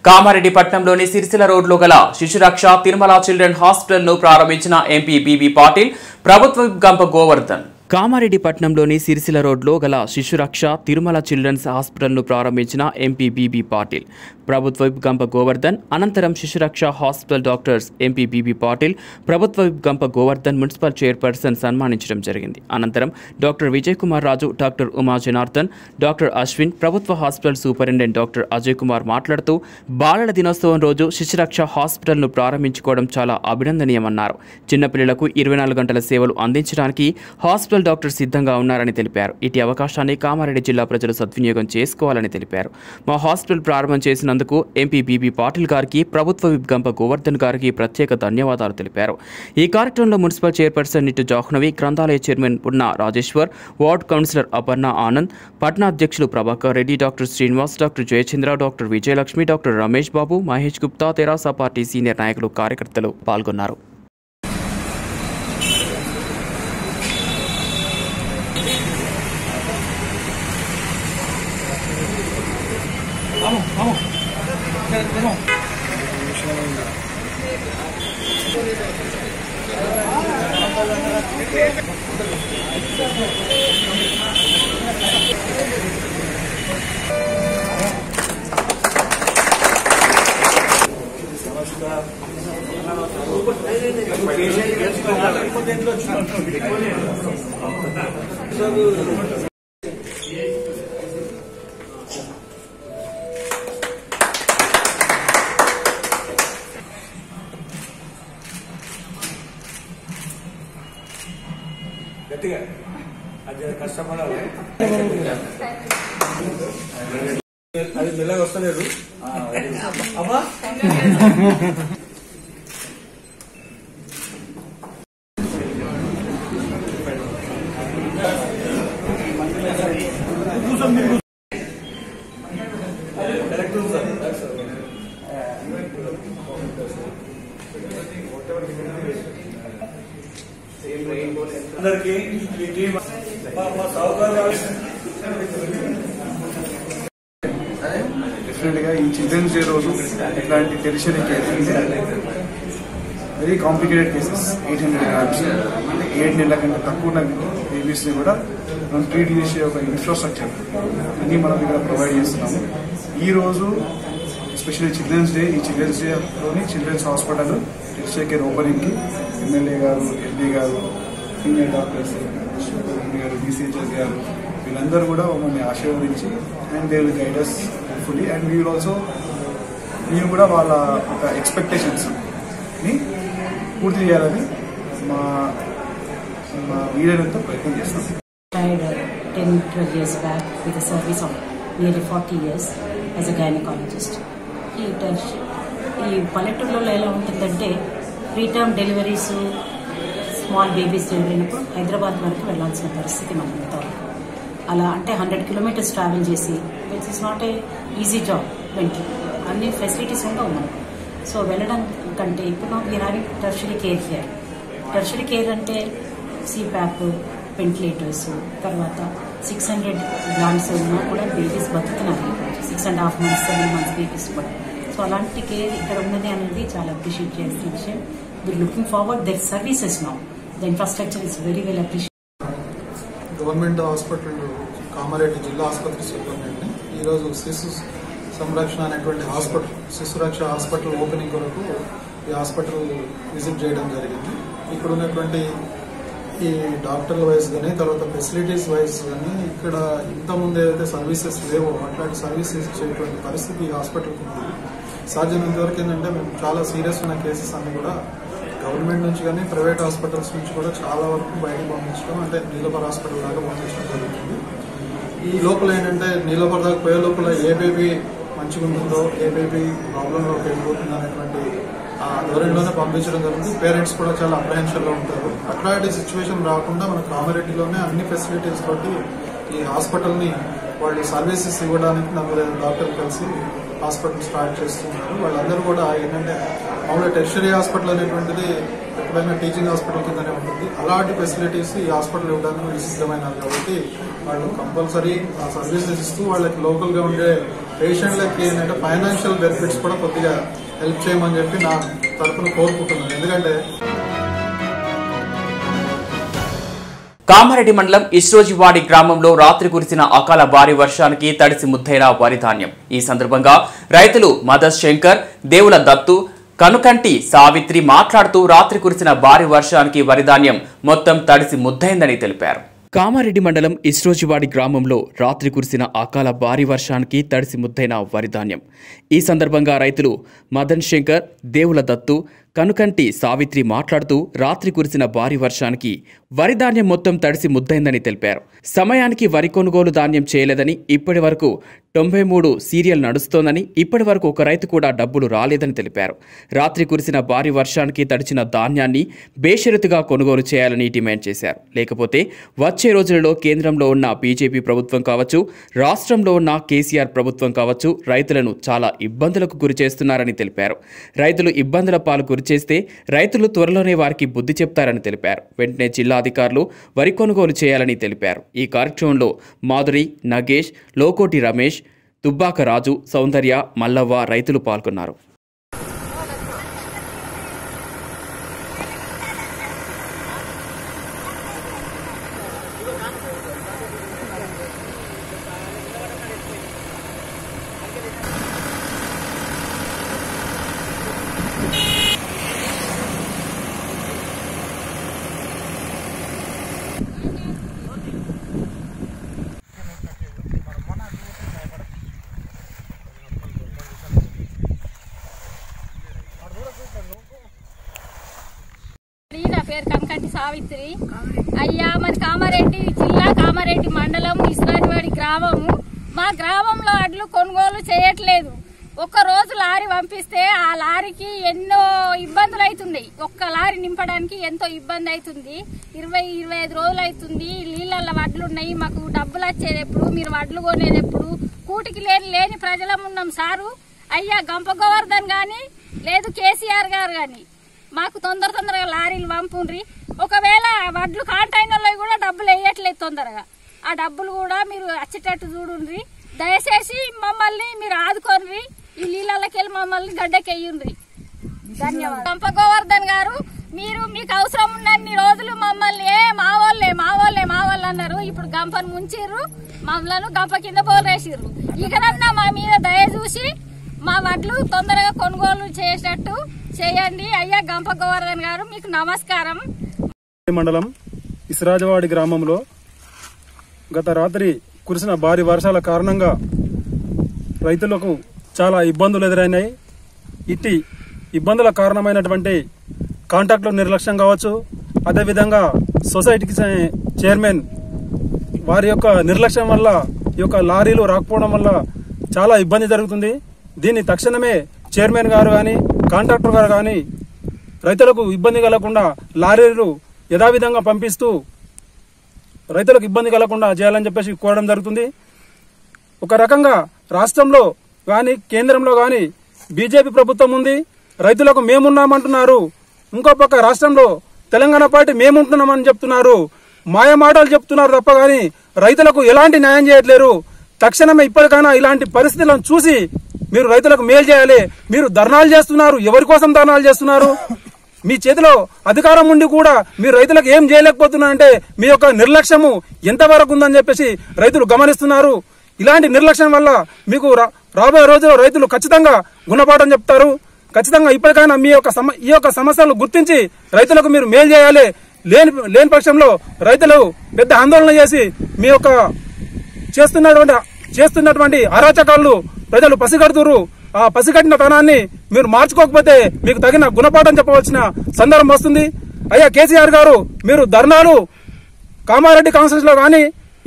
కామారెడ్డి పట్టణంలోని సిరిసిల్ల రోడ్లో గల శిశురక్ష తిరుమల చిల్డ్రన్ హాస్పిటల్ ను ప్రారంభించిన ఎంపీ బీబీ పాటిల్, ప్రభుత్వ గంప గోవర్ధన్. కామారెడ్డి పట్టణంలోని సిరిసిల్ల రోడ్లో గల శిశురక్ష తిరుమల చిల్డ్రన్స్ హాస్పిటల్ను ప్రారంభించిన ఎంపీ బీబీ పాటిల్, ప్రభుత్వ గంప గోవర్ధన్. అనంతరం Shishuraksha hospital doctors MP BB Patil, ప్రభుత్వ గంప గోవర్ధన్ మున్సిపల్ చైర్పర్సన్ సన్మానించడం జరిగింది. అనంతరం doctor Vijay Kumar Raju, doctor Uma Janardhan, doctor Ashwin, ప్రభుత్వ hospital superintendent doctor Ajay Kumar మాట్లాడుతూ బాలల దినోత్సవం రోజు శిశురక్ష హాస్పిటల్ను ప్రారంభించుకోవడం చాలా అభినందనీయమన్నారు. చిన్నపిల్లలకు 24 గంటల సేవలు అందించడానికి హాస్పిటల్ డాక్టర్ సిద్ధంగా ఉన్నారని తెలిపారు. ఇటీ అవకాశాన్ని కామారెడ్డి జిల్లా ప్రజలు సద్వినియోగం చేసుకోవాలని తెలిపారు. మా హాస్పిటల్ ప్రారంభం చేసినందుకు ఎంపీ బీబీ పాటిల్ గారికి, ప్రభుత్వ విప్ గంప గోవర్ధన్ గారికి ప్రత్యేక ధన్యవాదాలు తెలిపారు. ఈ కార్యక్రమంలో మున్సిపల్ చైర్పర్సన్ నిట్టు జాహ్నవి, గ్రంథాలయ chairman Punna Rajeshwar, ward councillor Aparna Anand, పట్నా అధ్యక్షులు Prabhakar Reddy, doctor Srinivas, doctor Jayachandra, doctor Vijayalakshmi, doctor Ramesh Babu, Mahesh Gupta, తెరాస పార్టీ సీనియర్ నాయకులు, కార్యకర్తలు పాల్గొన్నారు. vamos. గట్టిగా అది కష్టపడాలి. అది మెల్లగా వస్తలేదు. అమ్మా అందరికి ఈ టీం మా సౌకర్యాలు డెఫినెట్గా ఈ చిల్డ్రన్స్ డే రోజు ఇట్లాంటి tertiary cases very complicated cases 800 grams అంటే 7 నెలల కంటే తక్కువ ఉన్న బేబీస్ని కూడా మనం ట్రీట్ చేసే ఒక ఇన్ఫ్రాస్ట్రక్చర్ అన్నీ మనం ఇక్కడ ప్రొవైడ్ చేస్తున్నాము. ఈరోజు ఎస్పెషల్లీ చిల్డ్రన్స్ డే, ఈ చిల్డ్రన్స్ డేలోని చిల్డ్రన్స్ హాస్పిటల్ టెరిషరీ కేర్ ఓపెనింగ్కి ఎమ్మెల్యే గారు, ఎంపీ గారు, సీనియర్ డాక్టర్స్ గారు, డీసీహెచ్ఎస్ గారు వీళ్ళందరూ కూడా మమ్మల్ని ఆశీర్వదించి and they will guide us fully and we will also మేము కూడా వాళ్ళ ఒక ఎక్స్పెక్టేషన్స్ని పూర్తి చేయాలని మా వీలైనంత ప్రయత్నం చేస్తాం. 10-12 years back with a service of nearly 40 years as a gynecologist. ఈ పల్లెటూళ్ళలో ఎలా ఉంటుందంటే preterm deliveries, small babies delivery అయినప్పుడు హైదరాబాద్ వరకు వెళ్లాల్సిన పరిస్థితి మనకు అలా అంటే 100 kilometers ట్రావెల్ చేసి which is not a easy job. అన్ని ఫెసిలిటీస్ ఉండవు మనకు. సో వెళ్ళడం కంటే ఇప్పుడు we're having tertiary care here. Tertiary care అంటే CPAP, వెంటిలేటర్స్, తర్వాత 600 grams ఉన్నా కూడా బేబీస్ బతుకుతున్నారు. 6.5 months, 7 months బేబీస్ కూడా. సో అలాంటి కేర్ ఇక్కడ ఉన్నది అనేది చాలా అప్రిషియేట్ చేసిన విషయం. We're looking forward their services now. The infrastructure is very well appreciate. Government hospital Kamareddy జిల్లా ఆసుపత్రి సిబ్బంది ఈరోజు శిశు సంరక్షణ అనేటువంటి హాస్పిటల్, శిశురక్ష హాస్పిటల్ ఓపెనింగ్ కొరకు ఈ హాస్పిటల్ విజిట్ చేయడం జరిగింది. ఇక్కడ ఉన్నటువంటి ఈ డాక్టర్ల వైజ్ కానీ తర్వాత ఫెసిలిటీస్ వైజ్ కానీ ఇక్కడ ఇంతకుముందు ఏదైతే సర్వీసెస్ లేవో అట్లాంటి సర్వీసెస్ ఇచ్చేటువంటి పరిస్థితి ఈ హాస్పిటల్కి ఉంది. సాధ్యమైనంత వరకు ఏంటంటే మేము చాలా సీరియస్ ఉన్న కేసెస్ అన్ని కూడా గవర్నమెంట్ నుంచి కానీ ప్రైవేట్ హాస్పిటల్స్ నుంచి కూడా చాలా వరకు బయటకు పంపించడం, అంటే నీలపర్ హాస్పిటల్ దాకా పంపించడం జరుగుతుంది. ఈ లోపల ఏంటంటే నీలపర్ దాకా పోయే లోపల ఏ బేబీ మంచిగా ఉంటుందో, ఏ బేబీ ప్రాబ్లంలోకి వెళ్ళిపోతుందో అనేటువంటి ధోరణిలోనే పంపించడం జరుగుతుంది. పేరెంట్స్ కూడా చాలా అప్రహెన్షన్లో ఉంటారు. అట్లాంటి సిచ్యువేషన్ రాకుండా మన కామారెడ్డిలోనే అన్ని ఫెసిలిటీస్ తోటి ఈ హాస్పిటల్ని వాళ్ళు సర్వీసెస్ ఇవ్వడానికి 40 డాక్టర్లు కలిసి హాస్పిటల్ స్టార్ట్ చేస్తున్నారు. వాళ్ళందరూ కూడా ఏంటంటే మామూలుగా టెర్షరీ హాస్పిటల్ అనేటువంటిది ఎప్పుడైనా టీచింగ్ హాస్పిటల్ కిందనే ఉంటుంది. అలాంటి ఫెసిలిటీస్ ఈ హాస్పిటల్ ఇవ్వడానికి సిద్ధమైనారు కాబట్టి వాళ్ళు కంపల్సరీ ఆ సర్వీసెస్ ఇస్తూ వాళ్ళకి లోకల్ గా ఉండే పేషెంట్లకి ఏంటంటే ఫైనాన్షియల్ బెనిఫిట్స్ కూడా కొద్దిగా హెల్ప్ చేయమని చెప్పి నా తరఫున కోరుకుంటున్నాను. ఎందుకంటే కామారెడ్డి మండలం ఇస్రోజివాడి గ్రామంలో రాత్రి కురిసిన అకాల భారీ వర్షానికి తడిసి ముద్దైన వరి ధాన్యం. ఈ సందర్భంగా రైతులు మదర్ శంకర్, దేవుల దత్తు, కనుకంటి సావిత్రి మాట్లాడుతూ రాత్రి కురిసిన భారీ వర్షానికి వరి ధాన్యం మొత్తం తడిసి ముద్దైందని తెలిపారు. కామారెడ్డి మండలం ఇస్రోజివాడి గ్రామంలో రాత్రి కురిసిన అకాల భారీ వర్షానికి తడిసి ముద్దైన వరి ధాన్యం. ఈ సందర్భంగా రైతులు మదన్ శంకర్, దేవుల దత్తు, కనుకంటి సావిత్రి మాట్లాడుతూ రాత్రి కురిసిన భారీ వర్షానికి వరి ధాన్యం మొత్తం తడిసి ముద్దైందని తెలిపారు. సమయానికి వరి కొనుగోలు ధాన్యం చేయలేదని, ఇప్పటి వరకు 93 సీరియల్ నడుస్తోందని, ఇప్పటి వరకు ఒక రైతు కూడా డబ్బులు రాలేదని తెలిపారు. రాత్రి కురిసిన భారీ వర్షానికి తడిచిన ధాన్యాన్ని బేషరతుగా కొనుగోలు చేయాలని డిమాండ్ చేశారు. లేకపోతే వచ్చే రోజులలో కేంద్రంలో ఉన్న బీజేపీ ప్రభుత్వం కావచ్చు, రాష్ట్రంలో ఉన్న కేసీఆర్ ప్రభుత్వం కావచ్చు రైతులను చాలా ఇబ్బందులకు గురి చేస్తున్నారని తెలిపారు. రైతులు ఇబ్బందుల పాలు గురి చేస్తే రైతులు త్వరలోనే వారికి బుద్ధి చెప్తారని తెలిపారు. వెంటనే జిల్లా అధికారులు వరి కొనుగోలు చేయాలని తెలిపారు. ఈ కార్యక్రమంలో మాధురి, నగేష్, లోకోటి రమేష్, దుబ్బాక రాజు, సౌందర్య, మల్లవ్వ రైతులు పాల్గొన్నారు. పేరు కనకంటి సావిత్రి. అయ్యా మరి కామారెడ్డి జిల్లా కామారెడ్డి మండలం ఇస్రాటివాడి గ్రామము. మా గ్రామంలో అడ్లు కొనుగోలు చేయట్లేదు. ఒక్క రోజు లారీ పంపిస్తే ఆ లారీకి ఎన్నో ఇబ్బందులు అవుతున్నాయి. ఒక్క లారీ నింపడానికి ఎంతో ఇబ్బంది అవుతుంది. 20-25 రోజులు అవుతుంది. నీళ్ళల్లో వడ్లు ఉన్నాయి. మాకు డబ్బులు వచ్చేది ఎప్పుడు, మీరు వడ్లు కొనేది ఎప్పుడు? కూటికి లేని ప్రజలం ఉన్నాం సారు. అయ్యా గంప గోవర్ధన్ గాని లేదు కేసీఆర్ గారు గాని మాకు తొందరగా లారీలు పంపుండ్రి. ఒకవేళ వడ్లు కాంటైనర్లో కూడా డబ్బులు వేయట్లేదు తొందరగా. ఆ డబ్బులు కూడా మీరు వచ్చేటట్టు చూడుండ్రి. దయచేసి మమ్మల్ని మీరు ఆదుకోండి. ఈ నీళ్ళకి వెళ్ళి మమ్మల్ని గడ్డకెయ్యుండ్రి. ధన్యవాదాలు. గంప గోవర్ధన్ గారు, మీరు మీకు అవసరం ఉన్నన్ని రోజులు మమ్మల్ని మా వాళ్ళే అన్నారు. ఇప్పుడు గంపను ముంచిర్రు, మమ్మల్ని గంప కింద పోరేసిర్రు. ఇకనన్నా మా మీద దయ చూసి మా వడ్లు తొందరగా కొనుగోలు చేసేటట్టు చేయండి. అయ్యా గంప గోవర్ధన్ గారు, మీకు నమస్కారం. మండలం ఇస్రాజవాడి గ్రామంలో గత రాత్రి కురిసిన భారీ వర్షాల కారణంగా రైతులకు చాలా ఇబ్బందులు ఎదురైనాయి. ఇట్టి ఇబ్బందుల కారణమైనటువంటి కాంట్రాక్టుల నిర్లక్ష్యం కావచ్చు, అదేవిధంగా సొసైటీకి చైర్మన్ వారి యొక్క నిర్లక్ష్యం వల్ల ఈ యొక్క లారీలు రాకపోవడం వల్ల చాలా ఇబ్బంది జరుగుతుంది. దీన్ని తక్షణమే చైర్మన్ గారు కానీ కాంట్రాక్టర్ గారు కానీ రైతులకు ఇబ్బంది కలగకుండా లారీలు యథావిధంగా పంపిస్తూ రైతులకు ఇబ్బంది కలగకుండా చేయాలని చెప్పేసి కోరడం జరుగుతుంది. ఒక రకంగా రాష్ట్రంలో కానీ కేంద్రంలో కానీ బీజేపీ ప్రభుత్వం ఉంది, రైతులకు మేమున్నామంటున్నారు. ఇంకో పక్క రాష్ట్రంలో తెలంగాణ పార్టీ మేముంటున్నామని చెప్తున్నారు. మాయ మాటలు చెప్తున్నారు తప్ప కానీ రైతులకు ఎలాంటి న్యాయం చేయట్లేరు. తక్షణమే ఇప్పటికైనా ఇలాంటి పరిస్థితులను చూసి మీరు రైతులకు మేలు చేయాలి. మీరు ధర్నాలు చేస్తున్నారు, ఎవరి కోసం ధర్నాలు చేస్తున్నారు? మీ చేతిలో అధికారం ఉండి కూడా మీరు రైతులకు ఏం చేయలేకపోతున్నారంటే మీ యొక్క నిర్లక్ష్యము ఎంతవరకు ఉందని చెప్పేసి రైతులు గమనిస్తున్నారు. ఇలాంటి నిర్లక్ష్యం వల్ల మీకు రాబోయే రోజుల్లో రైతులు ఖచ్చితంగా గుణపాఠం చెప్తారు. ఖచ్చితంగా ఇప్పటికైనా ఈ యొక్క సమస్యలు గుర్తించి రైతులకు మీరు మేలు చేయాలి. లేని పక్షంలో రైతులు పెద్ద ఆందోళన చేసి మీ యొక్క చేస్తున్నటువంటి అరాచకాలను ప్రజలు పసిగడుతురు. ఆ పసిగట్టిన తనాన్ని మీరు మార్చుకోకపోతే మీకు తగిన గుణపాఠం చెప్పవలసిన సందర్భం వస్తుంది. అయ్యా కేసీఆర్ గారు, మీరు ధర్నాలు కామారెడ్డి కాన్స్టిట్యూన్స్ లో గానీ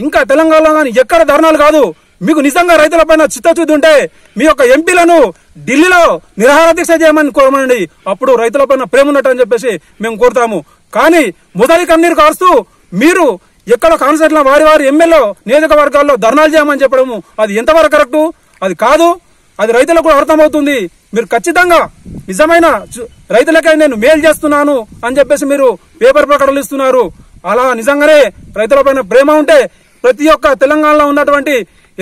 ఇంకా తెలంగాణలో గానీ ఎక్కడ ధర్నాలు కాదు. మీకు నిజంగా రైతులపైన చిత్తశుద్ధి ఉంటే మీ యొక్క ఎంపీలను ఢిల్లీలో నిరాహార దీక్ష చేయమని కోరమండి. అప్పుడు రైతులపైన ప్రేమ ఉన్నట్టు చెప్పేసి మేము కోరుతాము. కానీ మొదటి కన్నీరు కారుస్తూ మీరు ఎక్కడ కాన్స్టిట్యూన్స్ లో వారి ఎమ్మెల్యే నియోజకవర్గాల్లో ధర్నాలు చేయమని చెప్పడము అది ఎంతవరకు కరెక్టు? అది కాదు. అది రైతులకు కూడా అర్థమవుతుంది. మీరు ఖచ్చితంగా నిజమైన రైతులకై నేను మేలు చేస్తున్నాను అని చెప్పేసి మీరు పేపర్ ప్రకటనలు ఇస్తున్నారు. అలా నిజంగానే రైతులపైన ప్రేమ ఉంటే ప్రతి ఒక్క తెలంగాణలో ఉన్నటువంటి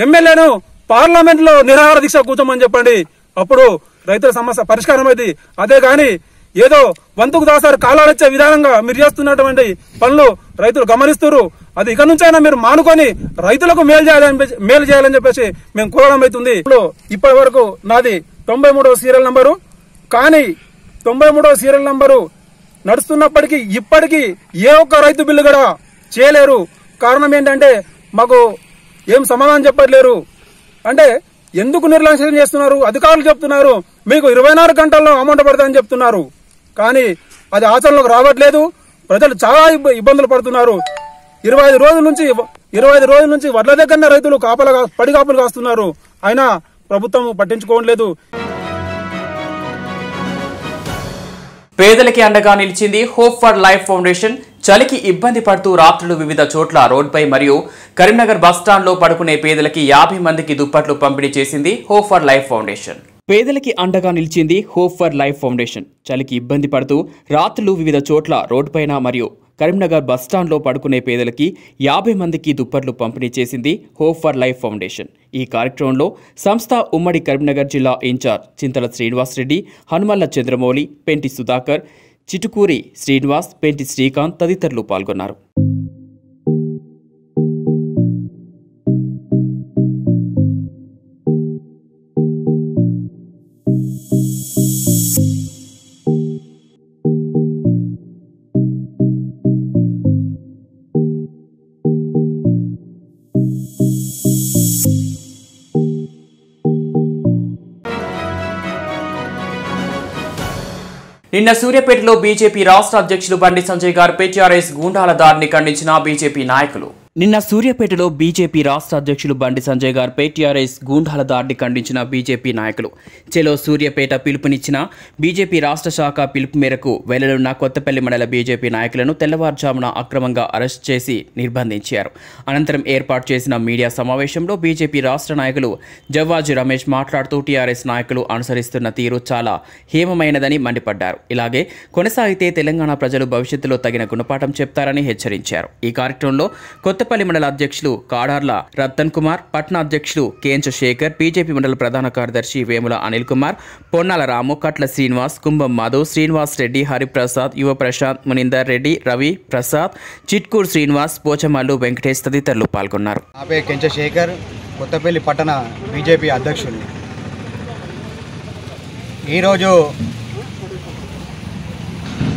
ఎమ్మెల్యేను పార్లమెంట్ లో నిరాహార దీక్ష కూర్చోమని చెప్పండి. అప్పుడు రైతుల సమస్య పరిష్కారం అయింది. అదే గాని ఏదో వంతుకు దాసారి కాలాలొచ్చే విధానంగా మీరు చేస్తున్నటువంటి పనులు రైతులు గమనిస్తున్నారు. అది ఇక నుంచైనా మీరు మానుకొని రైతులకు మేలు చేయాలని చెప్పేసి మేము కోరడం అవుతుంది. ఇప్పటి వరకు నాది 93వ సీరియల్ నంబరు. కానీ 93వ సీరియల్ నంబరు నడుస్తున్నప్పటికీ ఇప్పటికీ ఏ ఒక్క రైతు బిల్లు కూడా చేయలేరు. కారణం ఏంటంటే మాకు ఏం సమాధానం చెప్పట్లేరు. అంటే ఎందుకు నిర్లక్ష్యం చేస్తున్నారు? అధికారులు చెప్తున్నారు మీకు 24 గంటల్లో అమౌంట్ పడుతుందని చెప్తున్నారు. కానీ అది ఆచరణలోకి రావట్లేదు. ప్రజలు చాలా ఇబ్బందులు పడుతున్నారు. 25 రోజుల నుంచి వడ్ల దగ్గర రైతులు పడిగాపులు కాస్తున్నారు. అయినా ప్రభుత్వం పట్టించుకోవట్లేదు. పేదలకి అండగా నిలిచింది హోప్ ఫర్ లైఫ్ ఫౌండేషన్. చలికి ఇబ్బంది పడుతూ రాత్రులు వివిధ చోట్ల రోడ్డుపై మరియు కరీంనగర్ బస్టాండ్లో పడుకునే పేదలకి 50 మందికి దుప్పట్లు పంపిణీ చేసింది హోప్ ఫర్ లైఫ్ ఫౌండేషన్. పేదలకి అండగా నిలిచింది హోప్ ఫర్ లైఫ్ ఫౌండేషన్. చలికి ఇబ్బంది పడుతూ రాత్రులు వివిధ చోట్ల రోడ్డుపైన మరియు కరీంనగర్ బస్టాండ్లో పడుకునే పేదలకి 50 మందికి దుప్పట్లు పంపిణీ చేసింది హోప్ ఫర్ లైఫ్ ఫౌండేషన్. ఈ కార్యక్రమంలో సంస్థ ఉమ్మడి కరీంనగర్ జిల్లా ఇన్ఛార్జ్ చింతల శ్రీనివాస్ రెడ్డి, హనుమల్ల చంద్రమౌళి, పెంటి సుధాకర్, చిటుకూరి శ్రీనివాస్, పెంటి శ్రీకాంత్ తదితరులు పాల్గొన్నారు. నిన్న సూర్యాపేటలో బీజేపీ రాష్ట్ర అధ్యక్షులు బండి సంజయ్ గారిపై టీఆర్ఎస్ గూండాల దాడిని ఖండించిన బీజేపీ నాయకులు. నిన్న సూర్యాపేటలో బీజేపీ రాష్ట్ర అధ్యక్షులు బండి సంజయ్ గారిపై టీఆర్ఎస్ గూండాల దాడిని ఖండించిన బీజేపీ నాయకులు. చెలో సూర్యాపేట పిలుపునిచ్చిన బీజేపీ రాష్ట్ర శాఖ పిలుపు మేరకు వెళ్లనున్న కొత్తపల్లి మండల బీజేపీ నాయకులను తెల్లవారుజామున అక్రమంగా అరెస్ట్ చేసి నిర్బంధించారు. అనంతరం ఏర్పాటు చేసిన మీడియా సమావేశంలో బీజేపీ రాష్ట్ర నాయకులు జవ్వాజీ రమేష్ మాట్లాడుతూ టీఆర్ఎస్ నాయకులు అనుసరిస్తున్న తీరు చాలా హేమమైనదని మండిపడ్డారు. ఇలాగే కొనసాగితే తెలంగాణ ప్రజలు భవిష్యత్తులో తగిన గుణపాఠం చెప్తారని హెచ్చరించారు. ఈ కార్యక్రమంలో కొత్తపల్లి మండల అధ్యక్షులు కాడార్ల రతన్ కుమార్, పట్న అధ్యక్షులు కేంచ శేఖర్, బీజేపీ మండల ప్రధాన కార్యదర్శి వేముల అనిల్ కుమార్, పొన్నాల రాము, కట్ల శ్రీనివాస్, కుంభం మాధవ్, శ్రీనివాస్ రెడ్డి, హరిప్రసాద్, యువ ప్రశాంత్, మునిందర్ రెడ్డి, రవి ప్రసాద్, చిట్కూర్ శ్రీనివాస్, పోచమల్లు వెంకటేష్ తదితరులు పాల్గొన్నారు. కేంచ శేఖర్, కొత్తపల్లి పట్టణ బీజేపీ అధ్యక్షులు. ఈరోజు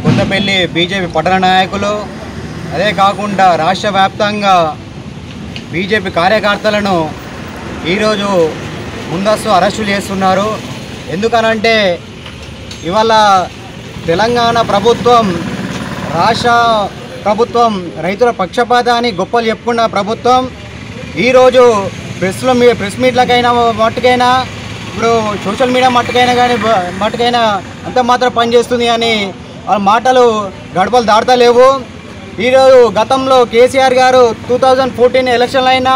కొత్తపల్లి బీజేపీ పట్టణ నాయకులు, అదే కాకుండా రాష్ట్ర వ్యాప్తంగా బీజేపీ కార్యకర్తలను ఈరోజు ముందస్తు అరెస్టులు చేస్తున్నారు. ఎందుకనంటే ఇవాళ తెలంగాణ ప్రభుత్వం, రాష్ట్ర ప్రభుత్వం రైతుల పక్షపాతాన్ని గొప్పలు చెప్పుకున్న ప్రభుత్వం ఈరోజు ప్రెస్ మీట్లకైనా మట్టుకైనా, ఇప్పుడు సోషల్ మీడియా మట్టుకైనా అంత మాత్రం పనిచేస్తుంది అని వాళ్ళ మాటలు గడపలు దాటలేవు. ఈరోజు గతంలో కేసీఆర్ గారు 2014 ఎలక్షన్లు అయినా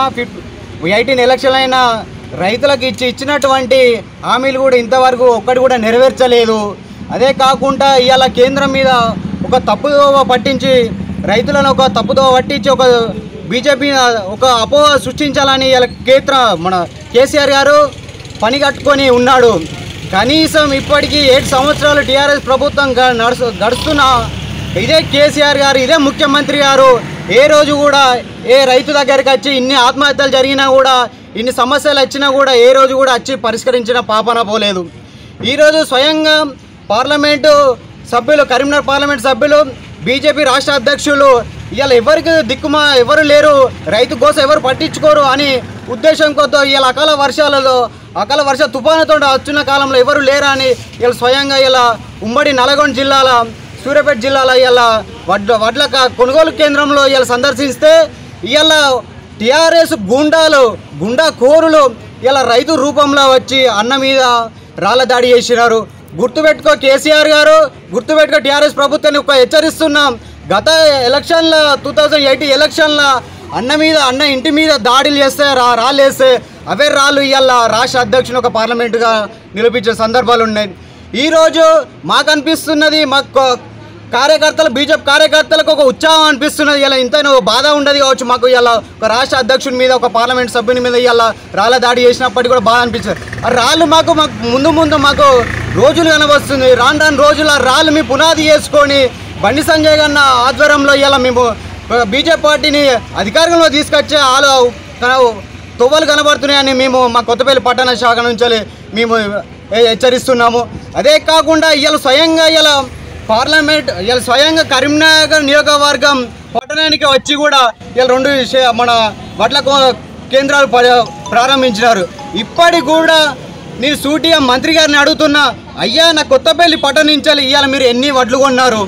18 ఎలక్షన్లు అయినా రైతులకు ఇచ్చినటువంటి హామీలు కూడా ఇంతవరకు ఒక్కటి కూడా నెరవేర్చలేదు. అదే కాకుండా ఇవాళ కేంద్రం మీద ఒక తప్పుదోవ పట్టించి, రైతులను ఒక తప్పుదోవ పట్టించి ఒక బీజేపీ ఒక అపోహ సృష్టించాలని ఇలా మన కేసీఆర్ గారు పని కట్టుకొని ఉన్నాడు. కనీసం ఇప్పటికీ 7 సంవత్సరాలు టీఆర్ఎస్ ప్రభుత్వం గడుస్తున్నా ఇదే కేసీఆర్ గారు, ఇదే ముఖ్యమంత్రి గారు ఏ రోజు కూడా ఏ రైతు దగ్గరికి వచ్చి ఇన్ని ఆత్మహత్యలు జరిగినా కూడా, ఇన్ని సమస్యలు వచ్చినా కూడా ఏ రోజు కూడా వచ్చి పరిష్కరించిన పాపన పోలేదు. ఈరోజు స్వయంగా పార్లమెంటు సభ్యులు, కరీంనగర్ పార్లమెంట్ సభ్యులు, బీజేపీ రాష్ట్ర అధ్యక్షులు ఇవాళ ఎవరికి ఎవరు లేరు, రైతు కోసం ఎవరు పట్టించుకోరు అని ఉద్దేశం కొద్దో ఇవాళ అకాల వర్ష తుఫానుతో వచ్చిన కాలంలో ఎవరు లేరా అని ఇలా స్వయంగా ఇలా ఉమ్మడి నల్గొండ జిల్లాల, సూర్యాపేట జిల్లాలో ఇలా వడ్ల కొనుగోలు కేంద్రంలో ఇలా సందర్శిస్తే ఇవాళ టీఆర్ఎస్ గుండా కోరులు ఇలా రైతు రూపంలో వచ్చి అన్న మీద రాళ్ల దాడి చేసినారు. గుర్తుపెట్టుకో కేసీఆర్ గారు, గుర్తుపెట్టుకో టీఆర్ఎస్ ప్రభుత్వాన్ని ఒక హెచ్చరిస్తున్నాం. గత ఎలక్షన్ల 2018 ఎలక్షన్ల అన్న ఇంటి మీద దాడులు చేస్తే రాళ్ళు వేస్తే అవే రాళ్ళు ఇవాళ రాష్ట్ర అధ్యక్షుని ఒక పార్లమెంటుగా నిరూపించిన సందర్భాలు ఉన్నాయి. ఈరోజు మాకు అనిపిస్తున్నది, మాకు కార్యకర్తలు, బీజేపీ కార్యకర్తలకు ఒక ఉత్సాహం అనిపిస్తున్నది. ఇలా ఇంత బాధ ఉండదు కావచ్చు మాకు. ఇలా ఒక రాష్ట్ర అధ్యక్షుని మీద, ఒక పార్లమెంట్ సభ్యుని మీద ఇలా రాళ్ళ దాడి చేసినప్పటికీ కూడా బాధ అనిపిస్తుంది. ఆ రాళ్ళు మాకు ముందు మాకు రోజులు కనవస్తుంది. రాను రోజులు ఆ రాళ్ళు మీ పునాది చేసుకొని బండి సంజయ్ గారి ఆధ్వర్యంలో ఇలా మేము బీజేపీ పార్టీని అధికారంలో తీసుకొచ్చే తొవ్వలు కనబడుతున్నాయని మేము మా కొత్తపల్లి పట్టణ శాఖ నుంచి మేము హెచ్చరిస్తున్నాము. అదే కాకుండా ఇలా స్వయంగా స్వయంగా కరీంనగర్ నియోజకవర్గం పట్టణానికి వచ్చి కూడా ఇలా 2 మన వడ్ల కేంద్రాలు ప్రారంభించినారు. ఇప్పటికి కూడా నేను సూటిగా మంత్రి గారిని అడుగుతున్నా, అయ్యా నా కొత్తపల్లి పట్టణించాలి, ఇవాళ మీరు ఎన్ని వడ్లు కొన్నారు?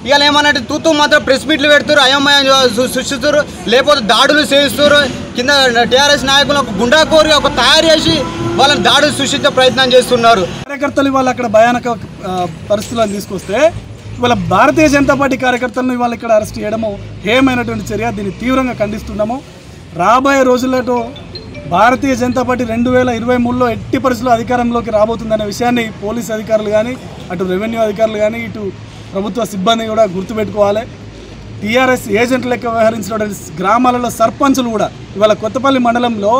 ఇవాళ ఏమన్నట్టు తూతూ మాత్రం ప్రెస్ మీట్లు పెడుతున్నారు, అయోమయం సృష్టిస్తారు, లేకపోతే దాడులు చేస్తారు. కింద టీఆర్ఎస్ నాయకులు ఒక గుండాకోరుగా ఒక తయారు చేసి వాళ్ళని దాడులు సృష్టించే ప్రయత్నం చేస్తున్నారు. కార్యకర్తలు ఇవాళ అక్కడ భయానక పరిస్థితులను తీసుకొస్తే ఇవాళ భారతీయ జనతా పార్టీ కార్యకర్తలను ఇవాళ ఇక్కడ అరెస్ట్ చేయడము హేయమైనటువంటి చర్య. దీన్ని తీవ్రంగా ఖండిస్తున్నాము. రాబోయే రోజుల్లో భారతీయ జనతా పార్టీ 2023లో ఎట్టి పరిస్థితుల్లో అధికారంలోకి రాబోతుందనే విషయాన్ని పోలీస్ అధికారులు కానీ, అటు రెవెన్యూ అధికారులు కానీ, ఇటు ప్రభుత్వ సిబ్బంది కూడా గుర్తుపెట్టుకోవాలి. టీఆర్ఎస్ ఏజెంట్ లెక్క వ్యవహరించినటువంటి గ్రామాలలో సర్పంచులు కూడా ఇవాళ కొత్తపల్లి మండలంలో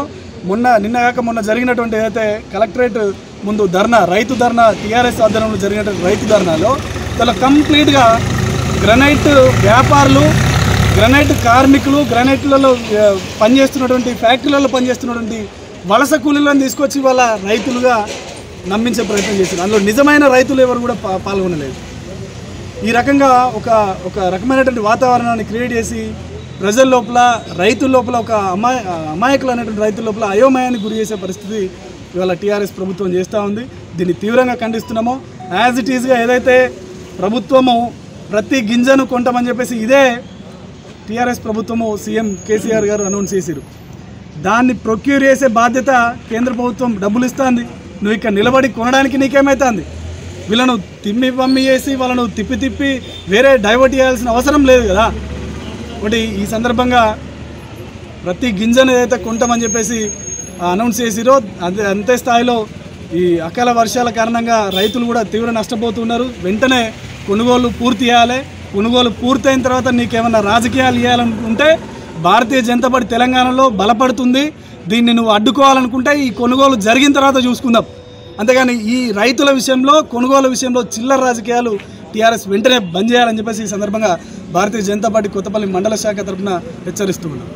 నిన్న జరిగినటువంటి ఏదైతే కలెక్టరేట్ ముందు రైతు ధర్నా, టీఆర్ఎస్ ఆధ్వర్యంలో జరిగినటువంటి రైతు ధర్నాలో చాలా కంప్లీట్గా గ్రనైట్ వ్యాపారులు, గ్రనైట్ కార్మికులు, గ్రనైట్లలో పనిచేస్తున్నటువంటి ఫ్యాక్టరీలలో పనిచేస్తున్నటువంటి వలస కూలీలను తీసుకొచ్చి వాళ్ళ రైతులుగా నమ్మించే ప్రయత్నం చేశారు. అందులో నిజమైన రైతులు ఎవరు కూడా పాల్గొనలేదు. ఈ రకంగా ఒక రకమైనటువంటి వాతావరణాన్ని క్రియేట్ చేసి ప్రజల లోపల, రైతుల లోపల, ఒక అమాయకులు అనేటువంటి రైతుల లోపల అయోమయాన్ని గురి చేసే పరిస్థితి ఇవాళ టీఆర్ఎస్ ప్రభుత్వం చేస్తూ ఉంది. దీన్ని తీవ్రంగా ఖండిస్తున్నాము. యాజ్ ఇట్ ఈజ్గా ఏదైతే ప్రభుత్వము ప్రతి గింజను కొంటామని చెప్పేసి ఇదే టీఆర్ఎస్ ప్రభుత్వము సీఎం కేసీఆర్ గారు అనౌన్స్ చేశారు. దాన్ని ప్రొక్యూర్ చేసే బాధ్యత కేంద్ర ప్రభుత్వం డబ్బులు ఇస్తుంది. నువ్వు ఇక్కడ నిలబడి కొనడానికి నీకేమవుతుంది? వీళ్ళను తిమ్మి చేసి వాళ్ళను తిప్పి వేరే డైవర్ట్ చేయాల్సిన అవసరం లేదు కదా. ఒకటి ఈ సందర్భంగా ప్రతి గింజను ఏదైతే కొంటామని చెప్పేసి అనౌన్స్ చేసిరో అంతే స్థాయిలో ఈ అకాల వర్షాల కారణంగా రైతులు కూడా తీవ్ర నష్టపోతున్నారు. వెంటనే కొనుగోలు పూర్తి చేయాలి. కొనుగోలు పూర్తయిన తర్వాత నీకేమన్నా రాజకీయాలు చేయాలనుకుంటే భారతీయ జనతా పార్టీ తెలంగాణలో బలపడుతుంది. దీన్ని నువ్వు అడ్డుకోవాలనుకుంటే ఈ కొనుగోలు జరిగిన తర్వాత చూసుకుందాం. అంతేగాని ఈ రైతుల విషయంలో కొనుగోలు విషయంలో చిల్లర రాజకీయాలు టీఆర్ఎస్ వెంటనే బంద్ చేయాలని చెప్పేసి ఈ సందర్భంగా భారతీయ జనతా పార్టీ కొత్తపల్లి మండల శాఖ తరఫున హెచ్చరిస్తూ ఉన్నాం.